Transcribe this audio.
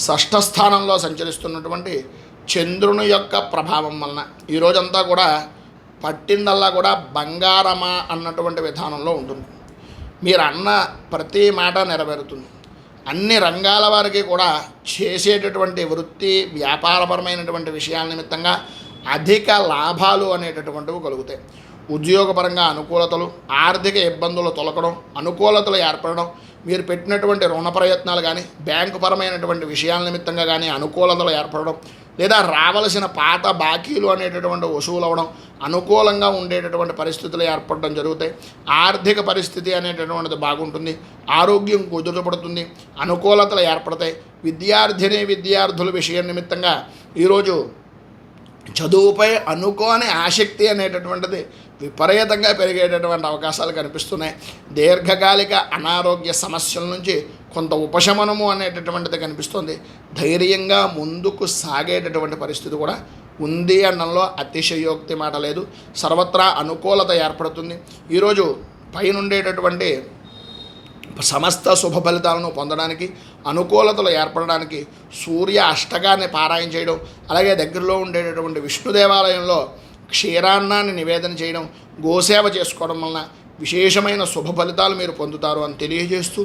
షష్ఠ స్థానంలో సంచరిస్తున్నటువంటి చంద్రుని యొక్క ప్రభావం వలన ఈ రోజంతా కూడా పట్టిందల్లా కూడా బంగారమా అన్నటువంటి విధానంలో ఉంటుంది. మీరు అన్న ప్రతి మాట నెరవేరుతుంది. అన్ని రంగాల వారికి కూడా చేసేటటువంటి వృత్తి వ్యాపారపరమైనటువంటి విషయాల నిమిత్తంగా అధిక లాభాలు అనేటటువంటివి కలుగుతాయి. ఉద్యోగపరంగా అనుకూలతలు, ఆర్థిక ఇబ్బందులు తొలగడం, అనుకూలతలు ఏర్పడడం, మీరు పెట్టినటువంటి రుణ ప్రయత్నాలు కానీ బ్యాంకు పరమైనటువంటి విషయాల నిమిత్తంగా కానీ అనుకూలతలు ఏర్పడడం, లేదా రావలసిన పాత బాకీలు అనేటటువంటి వసూలు అవ్వడం, అనుకూలంగా ఉండేటటువంటి పరిస్థితులు ఏర్పడడం జరుగుతాయి. ఆర్థిక పరిస్థితి అనేటటువంటిది బాగుంటుంది. ఆరోగ్యం కుదుటపడుతుంది. అనుకూలతలు ఏర్పడతాయి. విద్యార్థుల విషయం నిమిత్తంగా ఈరోజు చదువుపై అనుకోని ఆసక్తి అనేటటువంటిది విపరీతంగా పెరిగేటటువంటి అవకాశాలు కనిపిస్తున్నాయి. దీర్ఘకాలిక అనారోగ్య సమస్యల నుంచి కొంత ఉపశమనము అనేటటువంటిది కనిపిస్తుంది. ధైర్యంగా ముందుకు సాగేటటువంటి పరిస్థితి కూడా ఉంది అనడంలో అతిశయోక్తి మాట లేదు. సర్వత్రా అనుకూలత ఏర్పడుతుంది. ఈరోజు పైనుండేటటువంటి సమస్త శుభ ఫలితాలను పొందడానికి, అనుకూలతలు ఏర్పడడానికి సూర్య అష్టకాన్ని పారాయణ చేయడం, అలాగే దగ్గరలో ఉండేటటువంటి విష్ణు దేవాలయంలో క్షీరాన్నాన్ని నివేదన చేయడం, గోసేవ చేసుకోవడం వలన విశేషమైన శుభ ఫలితాలు మీరు పొందుతారు అని తెలియజేస్తూ